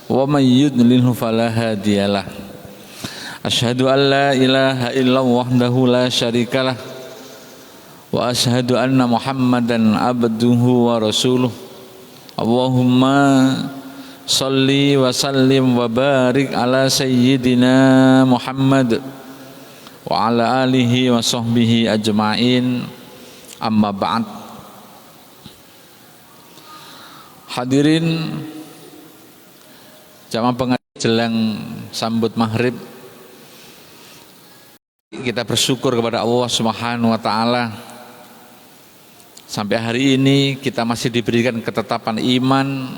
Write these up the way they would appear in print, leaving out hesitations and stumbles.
ومن يضلله فلا هادي له أشهد أن لا إله إلا الله وحده لا شريك له وأشهد أن محمدا عبده ورسوله اللهم صل وسلم وبارك على سيدنا محمد وعلى آله وصحبه أجمعين أما بعد. Hadirin jamaah pengajian jelang sambut maghrib, kita bersyukur kepada Allah Subhanahu wa taala sampai hari ini kita masih diberikan ketetapan iman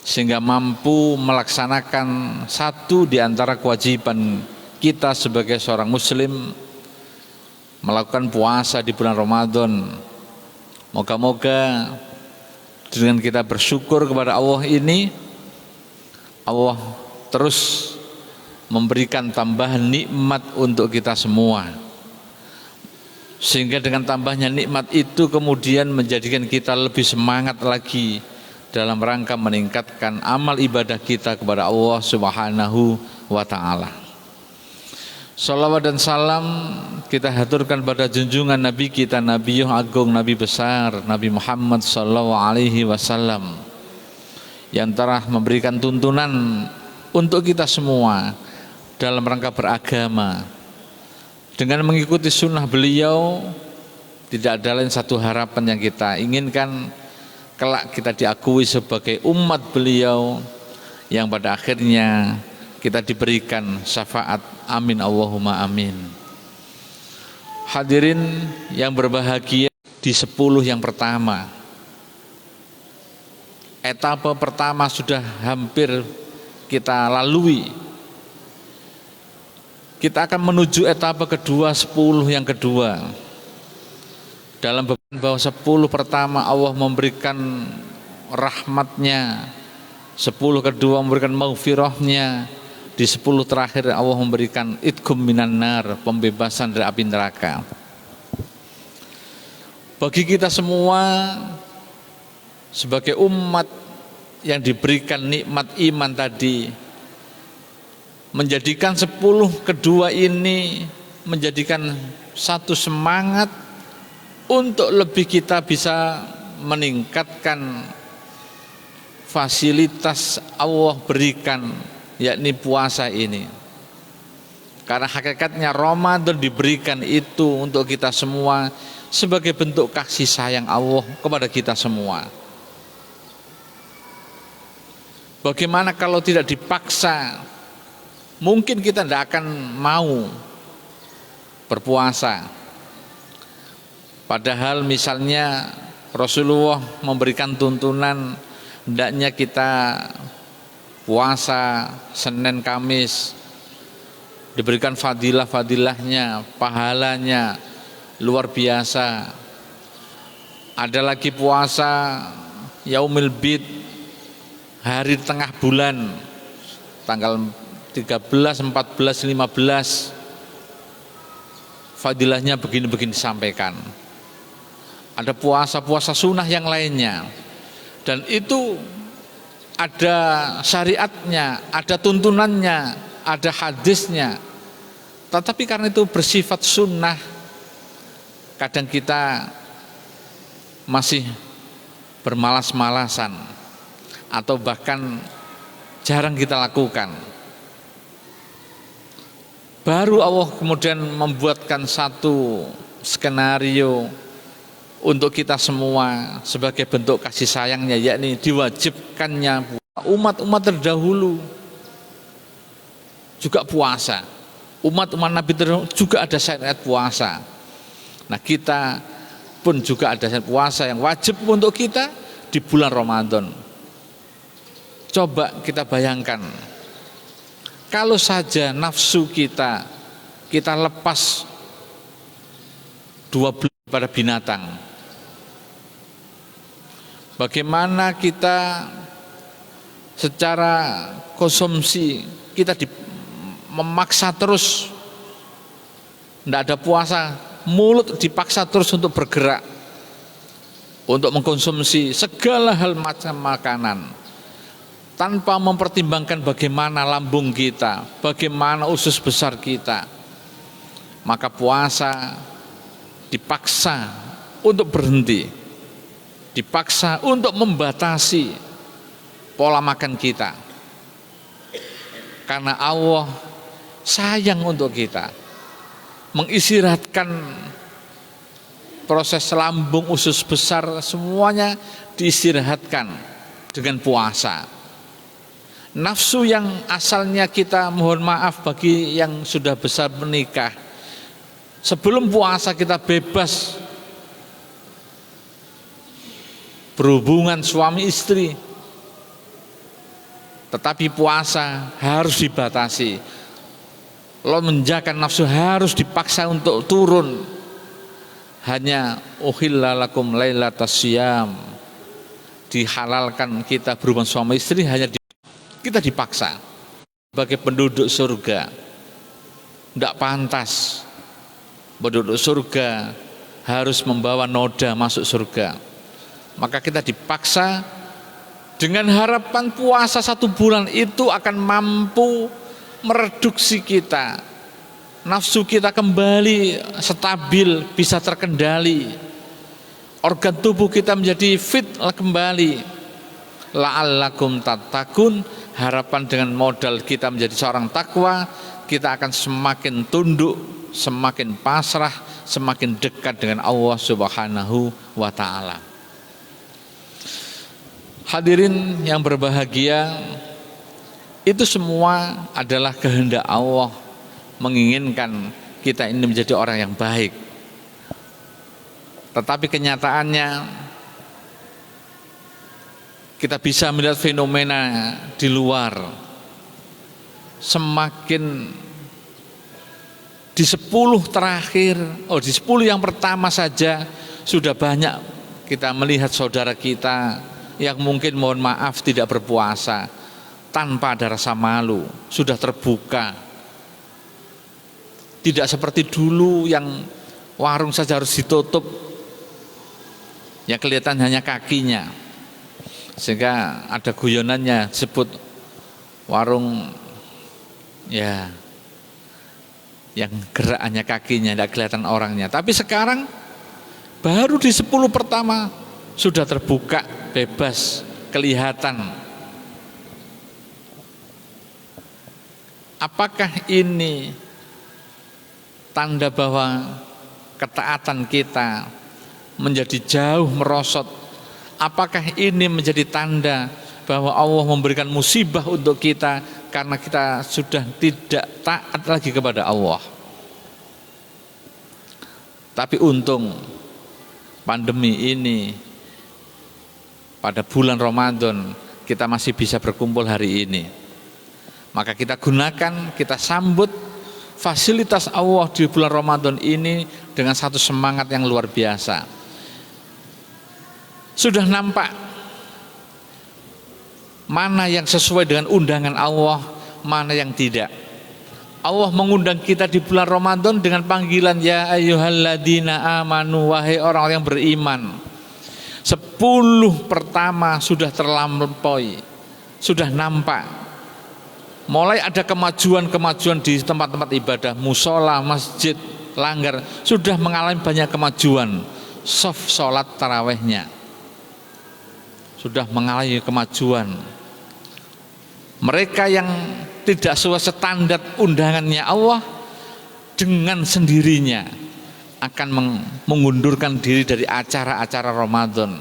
sehingga mampu melaksanakan satu di antara kewajiban kita sebagai seorang muslim, melakukan puasa di bulan Ramadan. Moga-moga dengan kita bersyukur kepada Allah ini, Allah terus memberikan tambahan nikmat untuk kita semua, sehingga dengan tambahnya nikmat itu kemudian menjadikan kita lebih semangat lagi dalam rangka meningkatkan amal ibadah kita kepada Allah Subhanahu wa ta'ala. Salawat dan salam kita haturkan pada junjungan Nabi kita, Nabi Agung, Nabi besar, Nabi Muhammad sallallahu alaihi wasallam, yang telah memberikan tuntunan untuk kita semua dalam rangka beragama. Dengan mengikuti sunnah beliau, tidak ada lain satu harapan yang kita inginkan, kelak kita diakui sebagai umat beliau yang pada akhirnya kita diberikan syafaat. Amin Allahumma amin. Hadirin yang berbahagia, di 10 yang pertama, etapa pertama sudah hampir kita lalui. Kita akan menuju etapa kedua, 10 yang kedua. Dalam bahwa 10 pertama Allah memberikan rahmatnya, 10 kedua memberikan maghfirahnya, di 10 terakhir Allah memberikan idkum minan nar, pembebasan dari api neraka. Bagi kita semua sebagai umat yang diberikan nikmat iman tadi, menjadikan 10 kedua ini menjadikan satu semangat untuk lebih kita bisa meningkatkan fasilitas Allah berikan, yakni puasa ini. Karena hakikatnya Ramadan diberikan itu untuk kita semua sebagai bentuk kasih sayang Allah kepada kita semua. Bagaimana kalau tidak dipaksa? Mungkin kita tidak akan mau berpuasa. Padahal misalnya Rasulullah memberikan tuntunan hendaknya kita puasa Senin Kamis, diberikan fadilah-fadilahnya, pahalanya luar biasa. Ada lagi puasa Yaumil Bid, hari tengah bulan, tanggal 13, 14, 15, fadilahnya begini-begini disampaikan. Ada puasa-puasa sunnah yang lainnya, dan itu ada syariatnya, ada tuntunannya, ada hadisnya. Tetapi karena itu bersifat sunnah, kadang kita masih bermalas-malasan atau bahkan jarang kita lakukan. Baru Allah kemudian membuatkan satu skenario untuk kita semua sebagai bentuk kasih sayangnya, yakni diwajibkannya umat-umat terdahulu juga puasa. Umat-umat Nabi terdahulu juga ada syariat puasa. Nah, kita pun juga ada syariat puasa yang wajib untuk kita di bulan Ramadan. Coba kita bayangkan, kalau saja nafsu kita lepas 12 pada binatang, bagaimana kita secara konsumsi kita memaksa terus, tidak ada puasa, mulut dipaksa terus untuk bergerak, untuk mengkonsumsi segala hal macam makanan. tanpa mempertimbangkan bagaimana lambung kita, bagaimana usus besar kita, maka puasa dipaksa untuk berhenti, dipaksa untuk membatasi pola makan kita, karena Allah sayang untuk kita, mengistirahatkan proses lambung, usus besar, semuanya diistirahatkan dengan puasa. Nafsu yang asalnya kita, mohon maaf bagi yang sudah besar menikah, sebelum puasa kita bebas berhubungan suami istri, tetapi puasa harus dibatasi. Lonjakan nafsu harus dipaksa untuk turun. Hanya uhilla lakum lailatas syiyam, dihalalkan kita berhubungan suami istri, hanya kita dipaksa. Sebagai penduduk surga, tidak pantas penduduk surga harus membawa noda masuk surga. Maka kita dipaksa dengan harapan puasa 1 bulan itu akan mampu mereduksi kita, nafsu kita kembali stabil, bisa terkendali, organ tubuh kita menjadi fit kembali. La'allakum tattaqun, harapan dengan modal kita menjadi seorang takwa, kita akan semakin tunduk, semakin pasrah, semakin dekat dengan Allah Subhanahu wa ta'ala. Hadirin yang berbahagia, itu semua adalah kehendak Allah, menginginkan kita ini menjadi orang yang baik. Tetapi kenyataannya kita bisa melihat fenomena di luar, semakin di 10 terakhir, di 10 yang pertama saja sudah banyak kita melihat saudara kita yang mungkin mohon maaf tidak berpuasa tanpa ada rasa malu, sudah terbuka. Tidak seperti dulu yang warung saja harus ditutup, yang kelihatan hanya kakinya. Sehingga ada guyonannya disebut warung ya yang gerakannya kakinya, tidak kelihatan orangnya. Tapi sekarang baru di 10 pertama sudah terbuka, bebas, kelihatan. Apakah ini tanda bahwa ketaatan kita menjadi jauh merosot? Apakah ini menjadi tanda bahwa Allah memberikan musibah untuk kita karena kita sudah tidak taat lagi kepada Allah? Tapi untung pandemi ini pada bulan Ramadan kita masih bisa berkumpul hari ini. Maka kita gunakan, kita sambut fasilitas Allah di bulan Ramadan ini dengan satu semangat yang luar biasa. Sudah nampak mana yang sesuai dengan undangan Allah, mana yang tidak. Allah mengundang kita di bulan Ramadan dengan panggilan ya ayyuhalladzina amanu, wahai orang yang beriman. 10 pertama sudah terlampaui, sudah nampak. Mulai ada kemajuan-kemajuan di tempat-tempat ibadah, musola, masjid, langgar, sudah mengalami banyak kemajuan. Soft sholat tarawehnya sudah mengalami kemajuan. Mereka yang tidak sesuai standar undangannya Allah dengan sendirinya akan mengundurkan diri dari acara-acara Ramadan,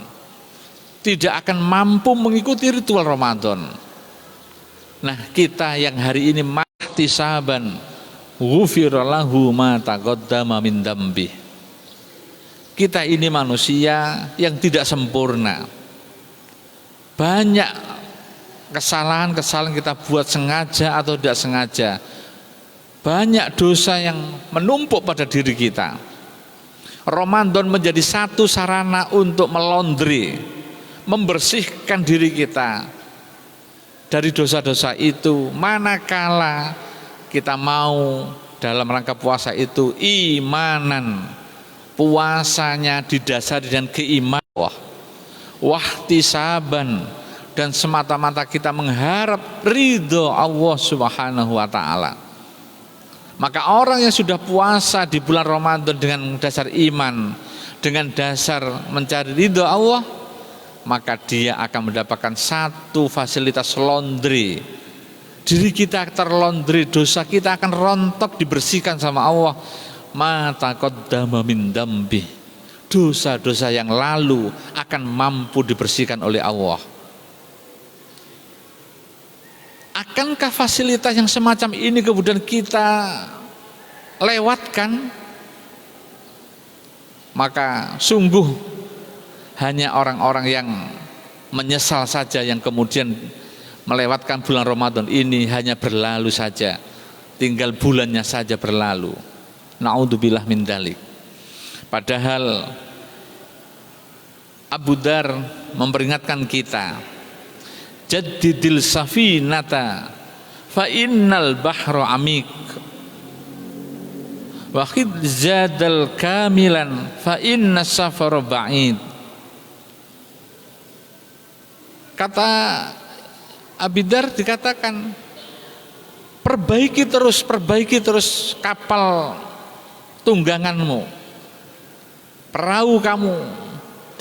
tidak akan mampu mengikuti ritual Ramadan. Nah, kita yang hari ini mahtisaban ghufira lahu ma taqaddama min dzambi. Kita ini manusia yang tidak sempurna. Banyak kesalahan-kesalahan kita buat sengaja atau tidak sengaja. Banyak dosa yang menumpuk pada diri kita. Ramadan menjadi satu sarana untuk melondri, membersihkan diri kita dari dosa-dosa itu. Manakala kita mau dalam rangka puasa itu imanan, puasanya didasari dengan keimanan, wahtisaban, dan semata-mata kita mengharap ridho Allah Subhanahu wa ta'ala. Maka orang yang sudah puasa di bulan Ramadan dengan dasar iman, dengan dasar mencari ridho Allah, maka dia akan mendapatkan satu fasilitas laundry. Diri kita terlaundry, dosa kita akan rontok dibersihkan sama Allah. Ma taqaddama min dambi, dosa-dosa yang lalu akan mampu dibersihkan oleh Allah. Akankah fasilitas yang semacam ini kemudian kita lewatkan? Maka sungguh hanya orang-orang yang menyesal saja yang kemudian melewatkan bulan Ramadan ini, hanya berlalu saja, tinggal bulannya saja berlalu. Na'udzubillah min dzalik. Padahal Abu Dzar memperingatkan kita, jaddidil safinata fa innal bahra amik wa khidh zadal kamilan fa inna safara ba'id. Kata Abi Dzar dikatakan, perbaiki terus kapal tungganganmu, perahu kamu,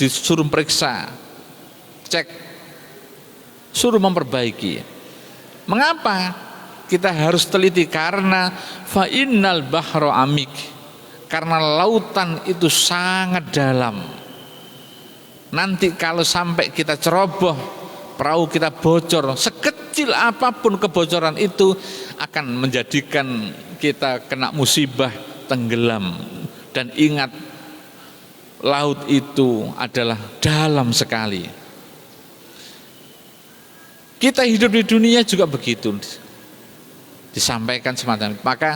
disuruh periksa, cek, suruh memperbaiki. Mengapa kita harus teliti? Karena fa innal bahra amik, karena lautan itu sangat dalam. Nanti kalau sampai kita ceroboh, perahu kita bocor, sekecil apapun kebocoran itu akan menjadikan kita kena musibah, tenggelam. Dan ingat, laut itu adalah dalam sekali. Kita hidup di dunia juga begitu, disampaikan semacam itu. Maka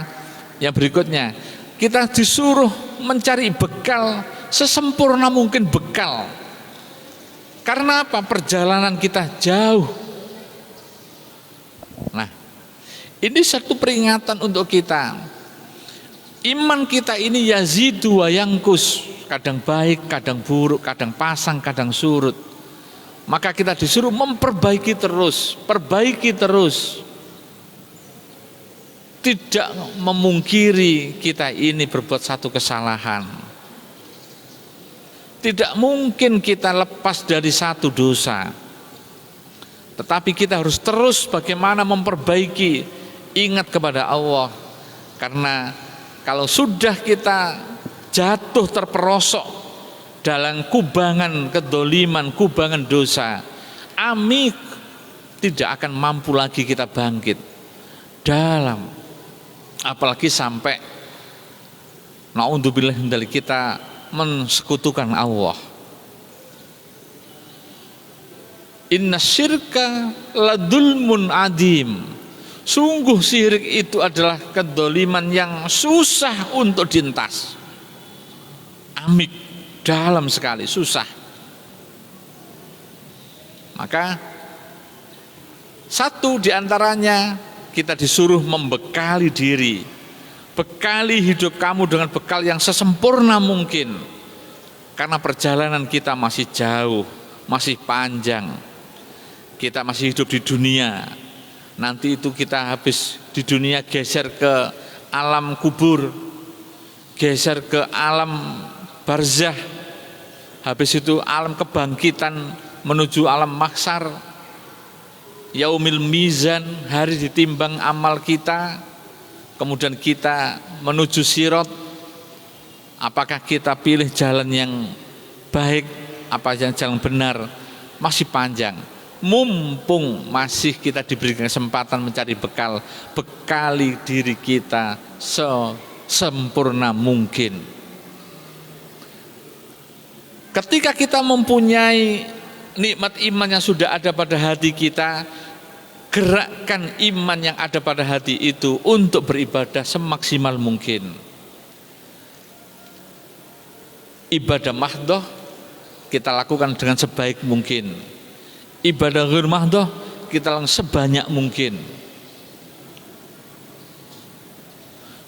yang berikutnya, kita disuruh mencari bekal sesempurna mungkin bekal. Karena apa? Perjalanan kita jauh. Nah, ini satu peringatan untuk kita. Iman kita ini yazidu wa yangkus, kadang baik, kadang buruk, kadang pasang, kadang surut. Maka kita disuruh memperbaiki terus, perbaiki terus. Tidak memungkiri kita ini berbuat satu kesalahan. Tidak mungkin kita lepas dari satu dosa. Tetapi kita harus terus bagaimana memperbaiki, ingat kepada Allah. Karena kalau sudah kita jatuh terperosok dalam kubangan kedoliman, kubangan dosa, amik, tidak akan mampu lagi kita bangkit dalam. Apalagi sampai na'udzubillah dari kita mensekutukan Allah. Inna syirka ladulmun adim. Sungguh syirik itu adalah kedoliman yang susah untuk dientas. Amik, dalam sekali, susah. Maka satu diantaranya kita disuruh membekali diri. Bekali hidup kamu dengan bekal yang sesempurna mungkin. Karena perjalanan kita masih jauh, masih panjang. Kita masih hidup di dunia. Nanti itu kita habis di dunia geser ke alam kubur, geser ke alam barzah. Habis itu alam kebangkitan menuju alam mahsyar. Yaumil mizan, hari ditimbang amal kita. Kemudian kita menuju sirat. Apakah kita pilih jalan yang baik, apa yang jalan benar? Masih panjang. Mumpung masih kita diberi kesempatan mencari bekal, bekali diri kita sesempurna mungkin. Ketika kita mempunyai nikmat iman yang sudah ada pada hati kita, gerakkan iman yang ada pada hati itu untuk beribadah semaksimal mungkin. Ibadah mahdhah kita lakukan dengan sebaik mungkin. Ibadah ghair mahdhah kita lakukan sebanyak mungkin.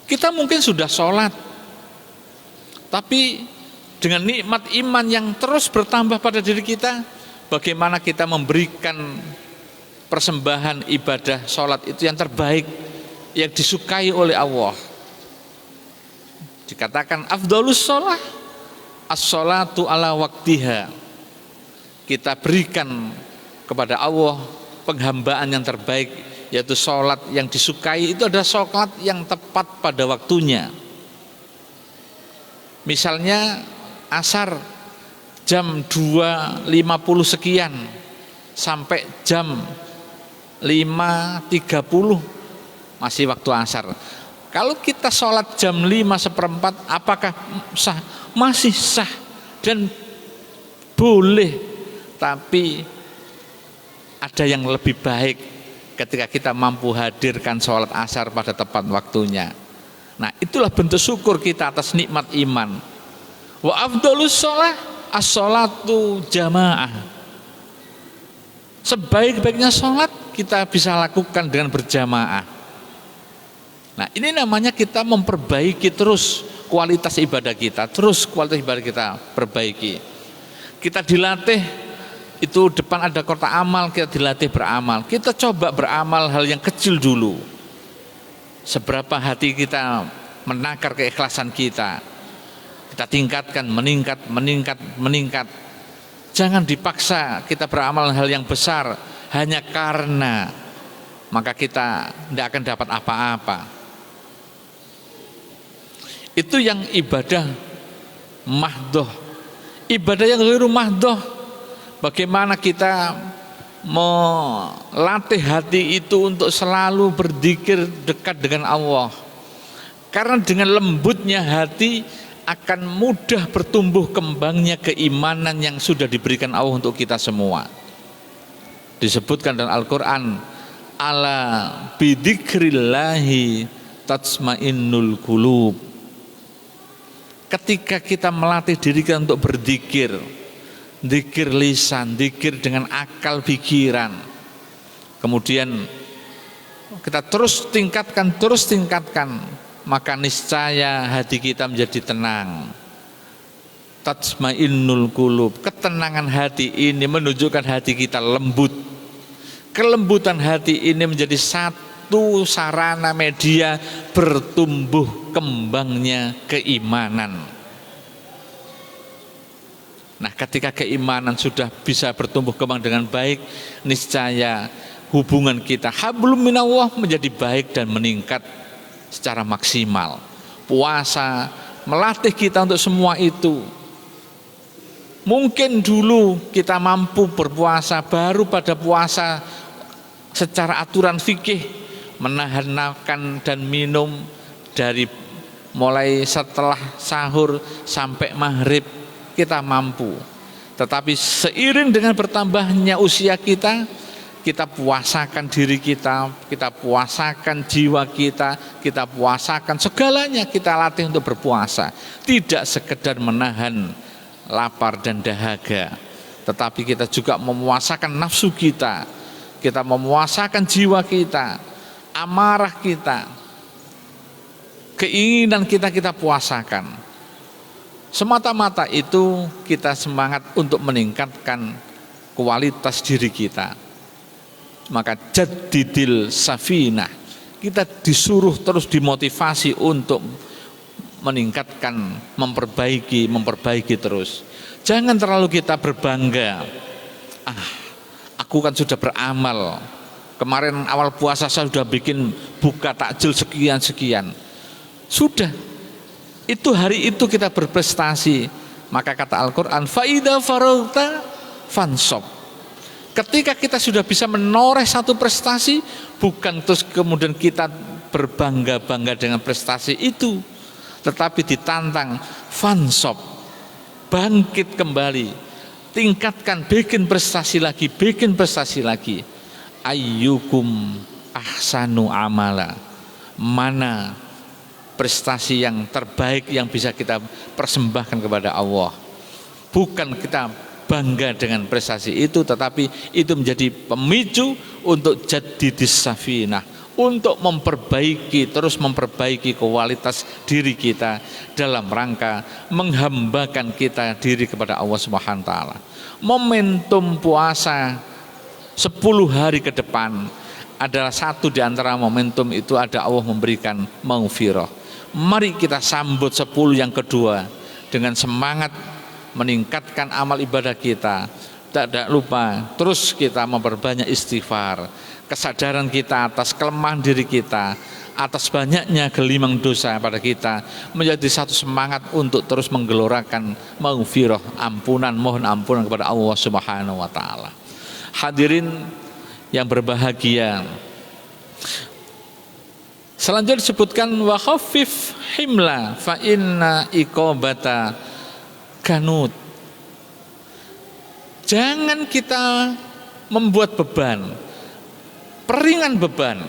Kita mungkin sudah sholat, tapi dengan nikmat iman yang terus bertambah pada diri kita, bagaimana kita memberikan persembahan ibadah sholat itu yang terbaik, yang disukai oleh Allah. Dikatakan afdhalus sholah as-sholatu ala waktiha. Kita berikan kepada Allah penghambaan yang terbaik, yaitu sholat yang disukai. Itu adalah sholat yang tepat pada waktunya. Misalnya asar jam 2.50 sekian sampai jam 5.30 masih waktu asar. Kalau kita sholat jam 5:15, apakah sah? Masih sah dan boleh, tapi ada yang lebih baik ketika kita mampu hadirkan sholat asar pada tepat waktunya. Nah, itulah bentuk syukur kita atas nikmat iman. Wa afdhalus sholah as-sholatu jamaah. Sebaik-baiknya sholat kita bisa lakukan dengan berjamaah. Nah, ini namanya kita memperbaiki terus kualitas ibadah kita, terus kualitas ibadah kita perbaiki. Kita dilatih, itu depan ada kotak amal, kita dilatih beramal. Kita coba beramal hal yang kecil dulu. Seberapa hati kita menakar keikhlasan kita. Kita tingkatkan, meningkat. Jangan dipaksa kita beramal hal yang besar hanya karena, maka kita tidak akan dapat apa-apa. Itu yang ibadah mahdoh. Ibadah yang ghairu mahdoh, bagaimana kita melatih hati itu untuk selalu berzikir dekat dengan Allah. Karena dengan lembutnya hati akan mudah bertumbuh kembangnya keimanan yang sudah diberikan Allah untuk kita semua. Disebutkan dalam Al-Quran, ala bidzikrillahi tatma'innul qulub. Ketika kita melatih diri kita untuk berzikir, zikir lisan, zikir dengan akal pikiran, kemudian kita terus tingkatkan, maka niscaya hati kita menjadi tenang. Tatma'innul qulub, ketenangan hati ini menunjukkan hati kita lembut. Kelembutan hati ini menjadi satu sarana media bertumbuh kembangnya keimanan. Nah, ketika keimanan sudah bisa bertumbuh kembang dengan baik, niscaya hubungan kita hablum minallah menjadi baik dan meningkat secara maksimal. Puasa melatih kita untuk semua itu. Mungkin dulu kita mampu berpuasa baru pada puasa secara aturan fikih, menahan makan dan minum dari mulai setelah sahur sampai maghrib kita mampu. Tetapi seiring dengan bertambahnya usia kita, kita puasakan diri kita puasakan jiwa kita puasakan segalanya, kita latih untuk berpuasa. Tidak sekedar menahan lapar dan dahaga, tetapi kita juga memuasakan nafsu kita memuasakan jiwa kita, amarah kita, keinginan kita puasakan. Semata-mata itu kita semangat untuk meningkatkan kualitas diri kita. Maka jaddidil safinah, kita disuruh terus dimotivasi untuk meningkatkan, memperbaiki terus. Jangan terlalu kita berbangga. Aku kan sudah beramal. Kemarin awal puasa saya sudah bikin buka takjil sekian. Sudah. Itu hari itu kita berprestasi. Maka kata Al-Quran, faida faragta fansob. Ketika kita sudah bisa menoreh satu prestasi, bukan terus kemudian kita berbangga-bangga dengan prestasi itu, tetapi ditantang fansob, bangkit kembali, tingkatkan, bikin prestasi lagi. Ayyukum ahsanu amala, mana prestasi yang terbaik yang bisa kita persembahkan kepada Allah. Bukan kita bangga dengan prestasi itu, tetapi itu menjadi pemicu untuk jaddidis safinah, untuk terus memperbaiki kualitas diri kita dalam rangka menghambakan kita diri kepada Allah Subhanahu wa taala. Momentum puasa 10 hari ke depan adalah satu di antara momentum itu, ada Allah memberikan maghfirah. Mari kita sambut 10 yang kedua dengan semangat meningkatkan amal ibadah kita. Tidak lupa terus kita memperbanyak istighfar, kesadaran kita atas kelemahan diri kita, atas banyaknya gelimang dosa pada kita, menjadi satu semangat untuk terus menggelorakan maghfirah, ampunan, mohon ampunan kepada Allah Subhanahu wa taala. Hadirin yang berbahagia, selanjutnya disebutkan wa khaffif himla fa inna iqobata kanut. Jangan kita membuat beban, peringan beban.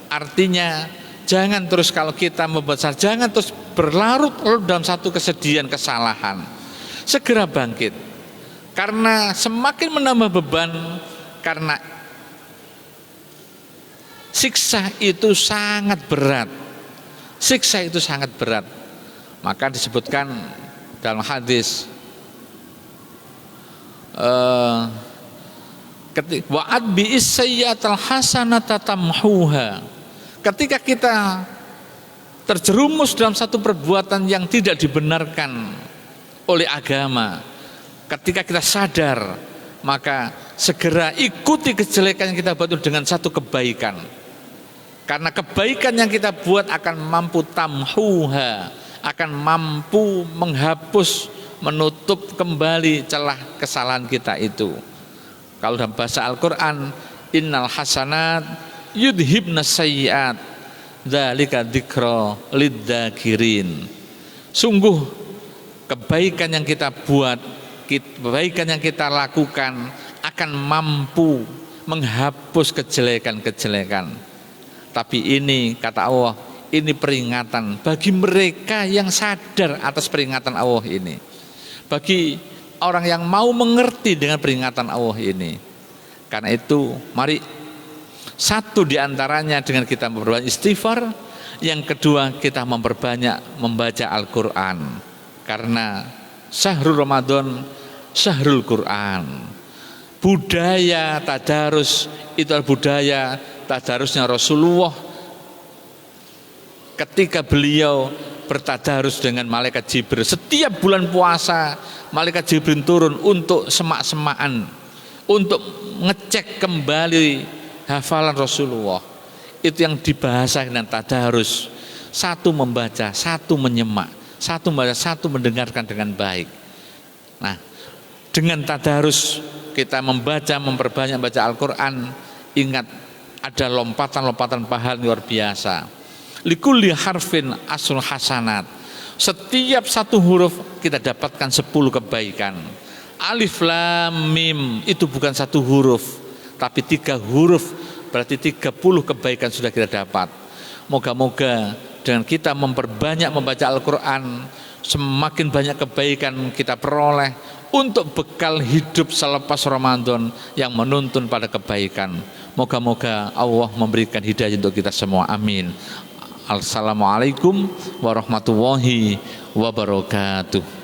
Artinya jangan terus, kalau kita membuat salah, jangan terus berlarut-larut dalam satu kesedihan, kesalahan. Segera bangkit, karena semakin menambah beban, karena siksa itu sangat berat. Siksa itu sangat berat. Maka disebutkan dalam hadis, wa'ad bi'is sayyi'atal hasanata tamhuha. Ketika kita terjerumus dalam satu perbuatan yang tidak dibenarkan oleh agama, ketika kita sadar, maka segera ikuti kejelekan yang kita buat dengan satu kebaikan. Karena kebaikan yang kita buat akan mampu tamhuha, akan mampu menghapus, menutup kembali celah kesalahan kita itu. Kalau dalam bahasa Al-Quran, innal hasanat yudhibna sayyiat dzalika dzikra lidzakirin. Sungguh kebaikan yang kita buat, kebaikan yang kita lakukan akan mampu menghapus kejelekan-kejelekan. Tapi ini, kata Allah, ini peringatan bagi mereka yang sadar atas peringatan Allah ini, bagi orang yang mau mengerti dengan peringatan Allah ini. Karena itu mari, satu diantaranya dengan kita memperbanyak istighfar, yang kedua kita memperbanyak membaca Al-Quran. Karena syahrul Ramadan syahrul Quran. Budaya tadarus itu adalah budaya tadarusnya Rasulullah ketika beliau bertadarus dengan malaikat Jibril. Setiap bulan puasa malaikat Jibril turun untuk semak-semakan, untuk ngecek kembali hafalan Rasulullah. Itu yang dibahas dengan tadarus. Satu membaca, satu menyemak, satu membaca, satu mendengarkan dengan baik. Nah, dengan tadarus kita membaca, memperbanyak baca Al-Quran, ingat ada lompatan-lompatan pahala luar biasa. Likulli harfin asul hasanat. Setiap satu huruf kita dapatkan 10 kebaikan. Alif lam mim itu bukan satu huruf, tapi 3 huruf, berarti 30 kebaikan sudah kita dapat. Moga-moga dengan kita memperbanyak membaca Al-Quran, semakin banyak kebaikan kita peroleh untuk bekal hidup selepas Ramadan yang menuntun pada kebaikan. Moga-moga Allah memberikan hidayah untuk kita semua. Amin. Assalamualaikum warahmatullahi wabarakatuh.